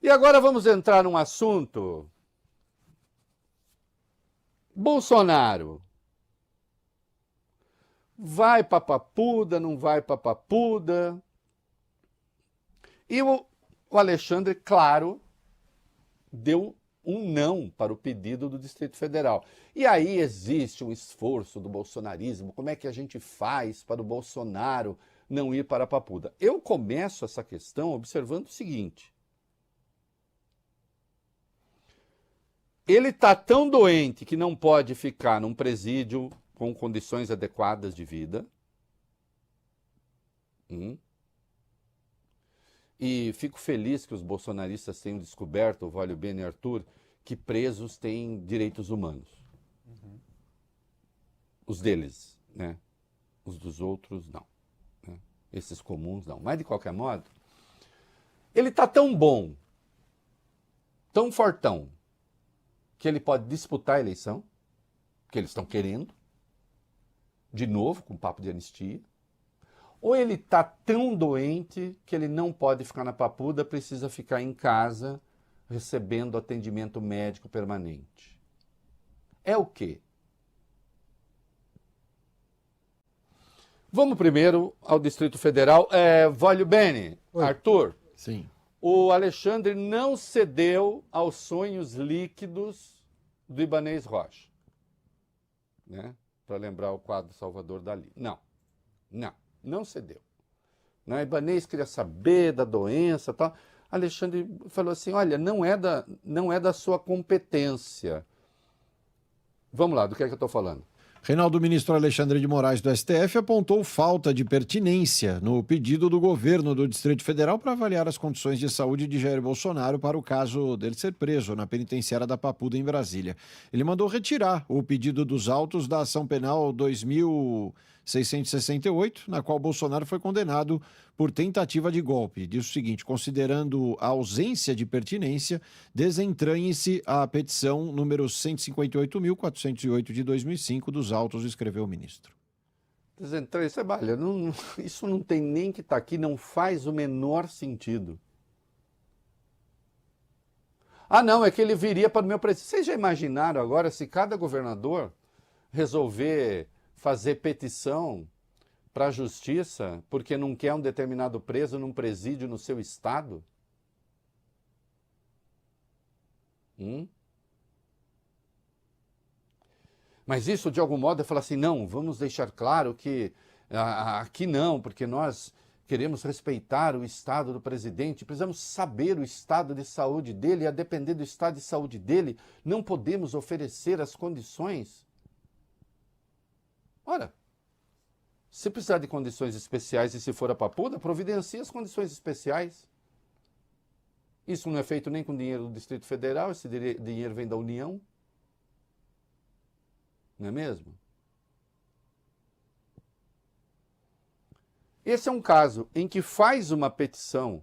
E agora vamos entrar num assunto. Bolsonaro. Vai pra Papuda, não vai pra Papuda? E o Alexandre, claro, deu um não para o pedido do Distrito Federal. E aí existe um esforço do bolsonarismo. Como é que a gente faz para o Bolsonaro não ir para a Papuda? Eu começo essa questão observando o seguinte. Ele está tão doente que não pode ficar num presídio com condições adequadas de vida. E fico feliz que os bolsonaristas tenham descoberto, o Vólio Bene e Arthur, que presos têm direitos humanos. Os deles, né? Os dos outros, não. Né? Esses comuns, não. Mas, de qualquer modo, ele está tão bom, tão fortão, que ele pode disputar a eleição, que eles estão querendo, de novo, com papo de anistia. Ou ele está tão doente que ele não pode ficar na Papuda, precisa ficar em casa recebendo atendimento médico permanente. É o quê? Vamos primeiro ao Distrito Federal. Vólio Bene, Arthur. Sim. O Alexandre não cedeu aos sonhos líquidos do Ibanez Rocha. Né? Para lembrar o quadro Salvador Dalí. Não cedeu. Né? Ibanez queria saber da doença e tal. Alexandre falou assim, olha, não é da sua competência. Vamos lá, do que é que eu estou falando? Reinaldo, o ministro Alexandre de Moraes do STF apontou falta de pertinência no pedido do governo do Distrito Federal para avaliar as condições de saúde de Jair Bolsonaro para o caso dele ser preso na penitenciária da Papuda, em Brasília. Ele mandou retirar o pedido dos autos da ação penal 2668, na qual Bolsonaro foi condenado por tentativa de golpe. Diz o seguinte, considerando a ausência de pertinência, desentranhe-se a petição número 158.408 de 2005 dos autos, escreveu o ministro. Desentranhe-se, olha, isso não tem nem que estar aqui, não faz o menor sentido. Ah, não, é que ele viria para o meu presidente. Vocês já imaginaram agora se cada governador resolver fazer petição para a justiça porque não quer um determinado preso num presídio no seu estado? Mas isso, de algum modo, é falar assim, não, vamos deixar claro que aqui não, porque nós queremos respeitar o estado do presidente, precisamos saber o estado de saúde dele, e a depender do estado de saúde dele, não podemos oferecer as condições. Ora, se precisar de condições especiais e se for a Papuda, providencie as condições especiais. Isso não é feito nem com dinheiro do Distrito Federal, esse dinheiro vem da União. Não é mesmo? Esse é um caso em que faz uma petição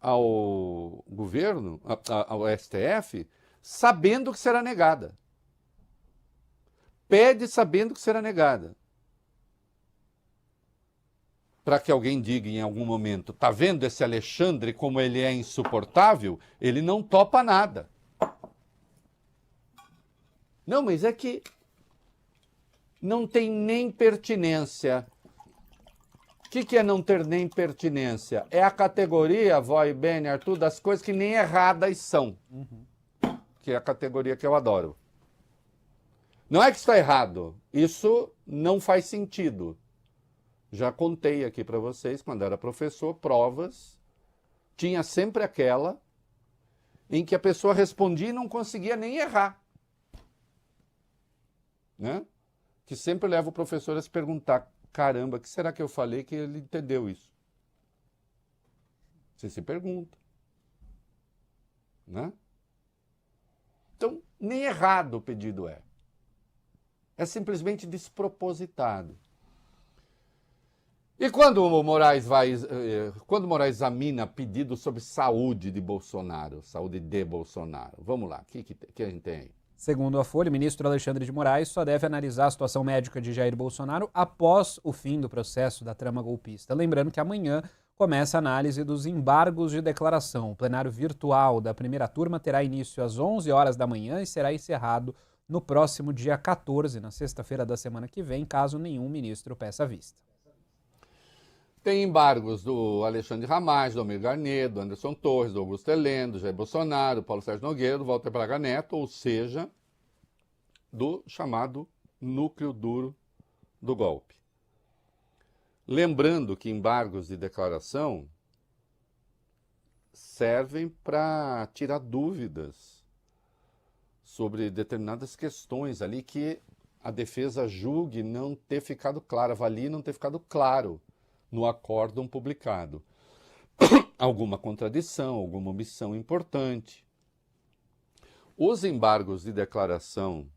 ao governo, ao STF, sabendo que será negada. Pede sabendo que será negada. Para que alguém diga em algum momento, tá vendo esse Alexandre como ele é insuportável? Ele não topa nada. Não, mas é que não tem nem pertinência. O que é não ter nem pertinência? É a categoria, Vó e Bene, Arthur, das coisas que nem erradas são. Que é a categoria que eu adoro. Não é que está errado, isso não faz sentido. Já contei aqui para vocês, quando era professor, provas, tinha sempre aquela em que a pessoa respondia e não conseguia nem errar. Né? Que sempre leva o professor a se perguntar, caramba, o que será que eu falei que ele entendeu isso? Você se pergunta. Né? Então, nem errado o pedido é. É simplesmente despropositado. E quando o Moraes examina pedido sobre saúde de Bolsonaro, saúde de Bolsonaro, vamos lá, o que a gente tem aí? Segundo a Folha, o ministro Alexandre de Moraes só deve analisar a situação médica de Jair Bolsonaro após o fim do processo da trama golpista. Lembrando que amanhã começa a análise dos embargos de declaração. O plenário virtual da primeira turma terá início às 11 horas da manhã e será encerrado no próximo dia 14, na sexta-feira da semana que vem, caso nenhum ministro peça vista. Tem embargos do Alexandre Ramagem, do Almir Garnet, do Anderson Torres, do Augusto Heleno, do Jair Bolsonaro, do Paulo Sérgio Nogueira, do Walter Braga Neto, ou seja, do chamado núcleo duro do golpe. Lembrando que embargos de declaração servem para tirar dúvidas sobre determinadas questões ali que a defesa julgue não ter ficado claro, avalie não ter ficado claro no acórdão publicado. Alguma contradição, alguma omissão importante. Os embargos de declaração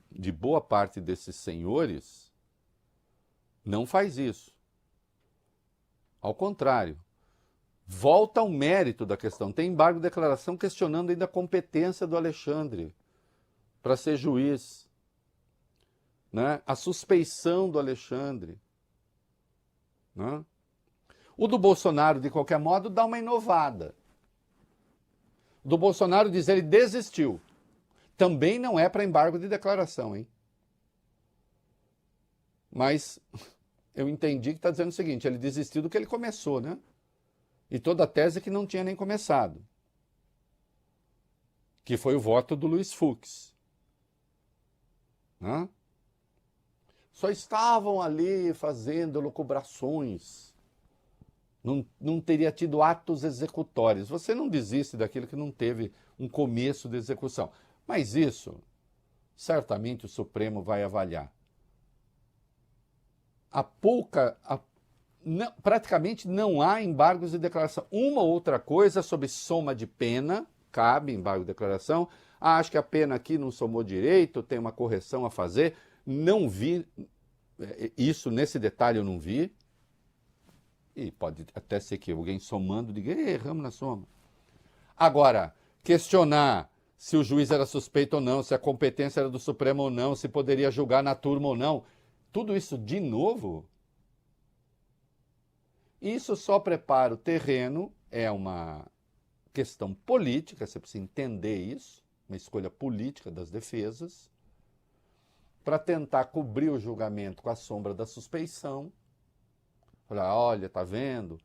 de boa parte desses senhores não faz isso. Ao contrário, volta ao mérito da questão. Tem embargo de declaração questionando ainda a competência do Alexandre para ser juiz, né? A suspeição do Alexandre. Né? O do Bolsonaro, de qualquer modo, dá uma inovada. O do Bolsonaro diz que ele desistiu. Também não é para embargo de declaração, hein? Mas eu entendi que está dizendo o seguinte, ele desistiu do que ele começou, né? E toda a tese que não tinha nem começado. Que foi o voto do Luiz Fux. Né? Só estavam ali fazendo elucubrações. Não teria tido atos executórios. Você não desiste daquilo que não teve um começo de execução. Mas isso, certamente o Supremo vai avaliar. Praticamente não há embargos de declaração. Uma ou outra coisa sobre soma de pena, cabe embargo de declaração. Acho que a pena aqui não somou direito, tem uma correção a fazer. Não vi isso, nesse detalhe eu não vi. E pode até ser que alguém somando diga, erramos na soma. Agora, questionar se o juiz era suspeito ou não, se a competência era do Supremo ou não, se poderia julgar na turma ou não, tudo isso de novo, isso só prepara o terreno, é uma questão política, você precisa entender isso, uma escolha política das defesas, para tentar cobrir o julgamento com a sombra da suspeição. Falar, olha, tá vendo?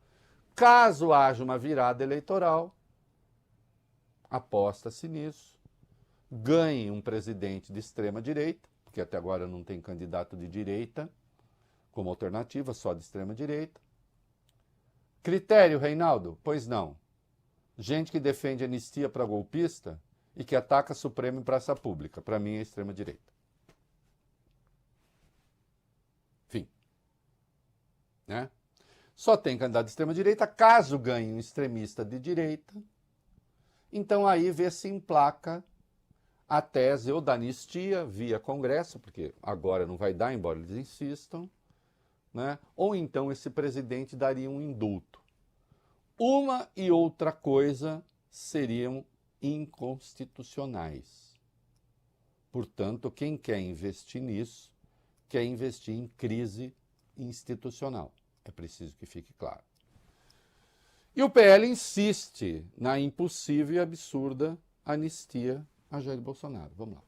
Caso haja uma virada eleitoral, aposta-se nisso, ganhe um presidente de extrema-direita, porque até agora não tem candidato de direita como alternativa, só de extrema-direita. Critério, Reinaldo? Pois não. Gente que defende anistia para golpista e que ataca Supremo em praça pública. Para mim é extrema-direita. Fim. Né? Só tem candidato de extrema-direita caso ganhe um extremista de direita. Então aí vê-se em placa a tese ou da anistia via Congresso, porque agora não vai dar, embora eles insistam, né? Ou então esse presidente daria um indulto. Uma e outra coisa seriam inconstitucionais. Portanto, quem quer investir nisso, quer investir em crise institucional. É preciso que fique claro. E o PL insiste na impossível e absurda anistia a Jair Bolsonaro. Vamos lá.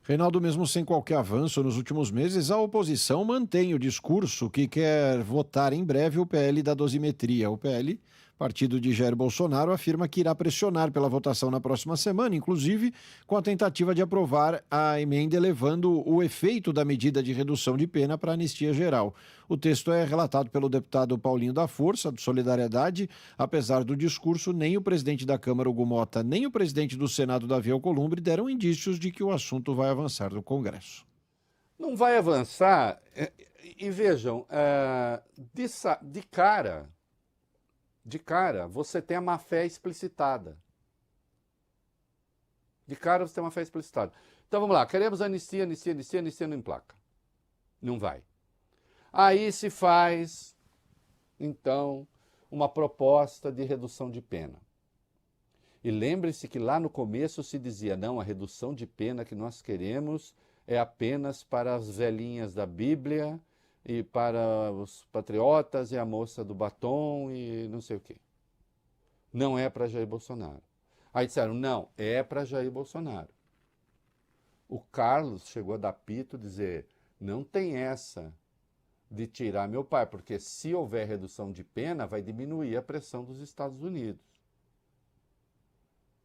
Reinaldo, mesmo sem qualquer avanço nos últimos meses, a oposição mantém o discurso que quer votar em breve o PL da dosimetria. O PL, partido de Jair Bolsonaro, afirma que irá pressionar pela votação na próxima semana, inclusive com a tentativa de aprovar a emenda elevando o efeito da medida de redução de pena para a anistia geral. O texto é relatado pelo deputado Paulinho da Força, do Solidariedade. Apesar do discurso, nem o presidente da Câmara, Hugo Mota, nem o presidente do Senado, Davi Alcolumbre, deram indícios de que o assunto vai avançar no Congresso. Não vai avançar. E vejam, de cara, você tem a má-fé explicitada. De cara, você tem uma fé explicitada. Então, vamos lá. Queremos anistia não emplaca. Não vai. Aí se faz, então, uma proposta de redução de pena. E lembre-se que lá no começo se dizia, não, a redução de pena que nós queremos é apenas para as velhinhas da Bíblia e para os patriotas e a moça do batom e não sei o quê. Não é para Jair Bolsonaro. Aí disseram, não, é para Jair Bolsonaro. O Carlos chegou a dar pito e dizer, não tem essa de tirar meu pai, porque se houver redução de pena, vai diminuir a pressão dos Estados Unidos.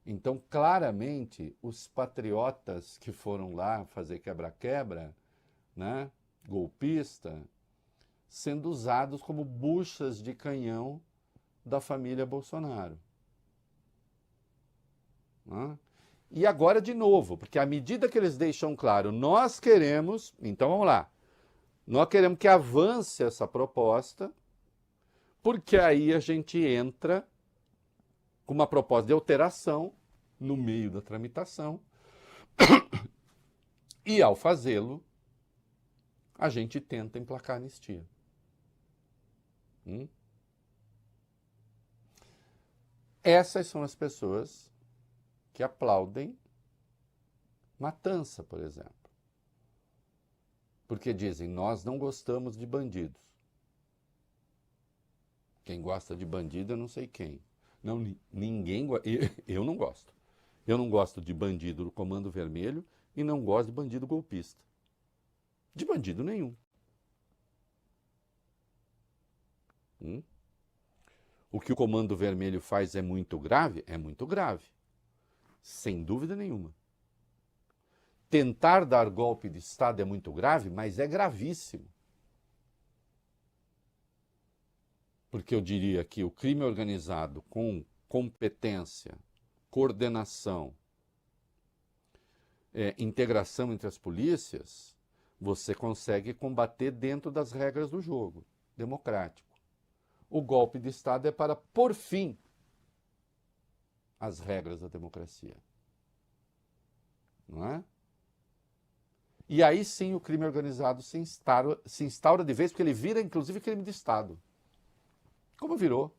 Então, claramente, os patriotas que foram lá fazer quebra-quebra, né, golpista, sendo usados como buchas de canhão da família Bolsonaro. Né? E agora de novo, porque à medida que eles deixam claro, nós queremos, então vamos lá, nós queremos que avance essa proposta, porque aí a gente entra com uma proposta de alteração no meio da tramitação e ao fazê-lo, a gente tenta emplacar a anistia. Essas são as pessoas que aplaudem matança, por exemplo. Porque dizem, nós não gostamos de bandidos. Quem gosta de bandido, eu não sei quem. Não, ninguém eu não gosto. Eu não gosto de bandido do Comando Vermelho e não gosto de bandido golpista. De bandido nenhum. O que o Comando Vermelho faz é muito grave? É muito grave. Sem dúvida nenhuma. Tentar dar golpe de Estado é muito grave, mas é gravíssimo. Porque eu diria que o crime organizado com competência, coordenação, integração entre as polícias, você consegue combater dentro das regras do jogo democrático. O golpe de Estado é para pôr fim às regras da democracia. Não é? E aí sim o crime organizado se instaura de vez, porque ele vira inclusive crime de Estado. Como virou?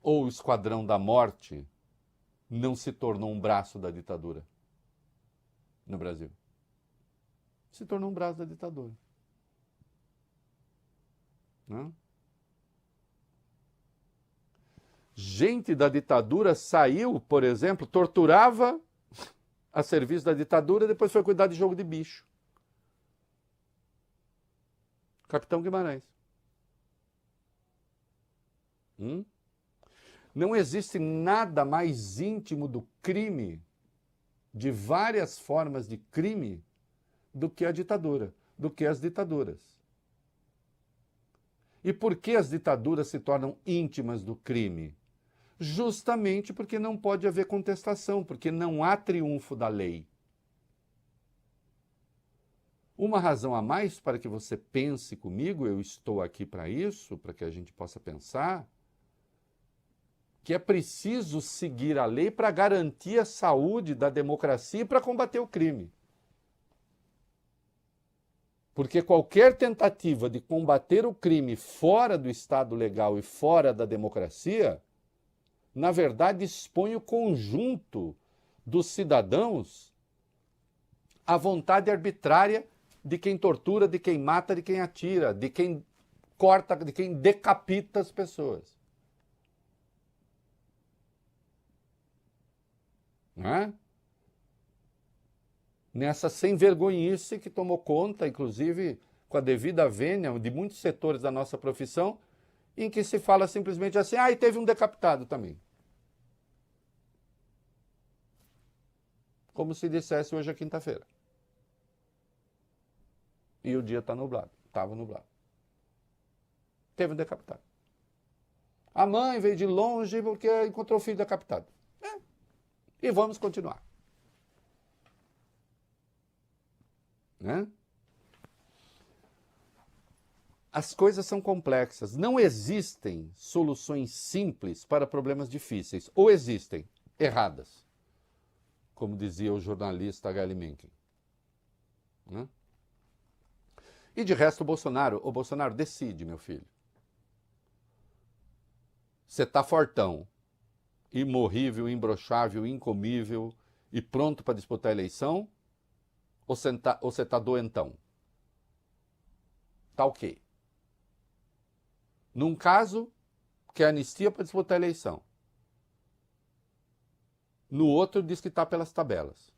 Ou o Esquadrão da Morte não se tornou um braço da ditadura no Brasil? Se tornou um braço da ditadura. Não? Gente da ditadura saiu, por exemplo, torturava a serviço da ditadura, depois foi cuidar de jogo de bicho. Capitão Guimarães. Não existe nada mais íntimo do crime, de várias formas de crime, do que a ditadura, do que as ditaduras. E por que as ditaduras se tornam íntimas do crime? Justamente porque não pode haver contestação, porque não há triunfo da lei. Uma razão a mais para que você pense comigo, eu estou aqui para isso, para que a gente possa pensar, que é preciso seguir a lei para garantir a saúde da democracia e para combater o crime. Porque qualquer tentativa de combater o crime fora do Estado legal e fora da democracia, na verdade, expõe o conjunto dos cidadãos à vontade arbitrária de quem tortura, de quem mata, de quem atira, de quem corta, de quem decapita as pessoas. Não é? Nessa sem-vergonhice que tomou conta, inclusive com a devida vênia de muitos setores da nossa profissão, em que se fala simplesmente assim, e teve um decapitado também. Como se dissesse hoje é quinta-feira. E o dia está nublado, estava nublado. Teve um decapitado. A mãe veio de longe porque encontrou o filho decapitado. E vamos continuar. Né? As coisas são complexas. Não existem soluções simples para problemas difíceis. Ou existem erradas, como dizia o jornalista H.L. Mencken. Né? E de resto, o Bolsonaro decide, meu filho. Você está fortão, imorrível, imbrochável, incomível e pronto para disputar a eleição? Ou você está doentão? Tá ok. Num caso, que é anistia para disputar a eleição. No outro, diz que está pelas tabelas.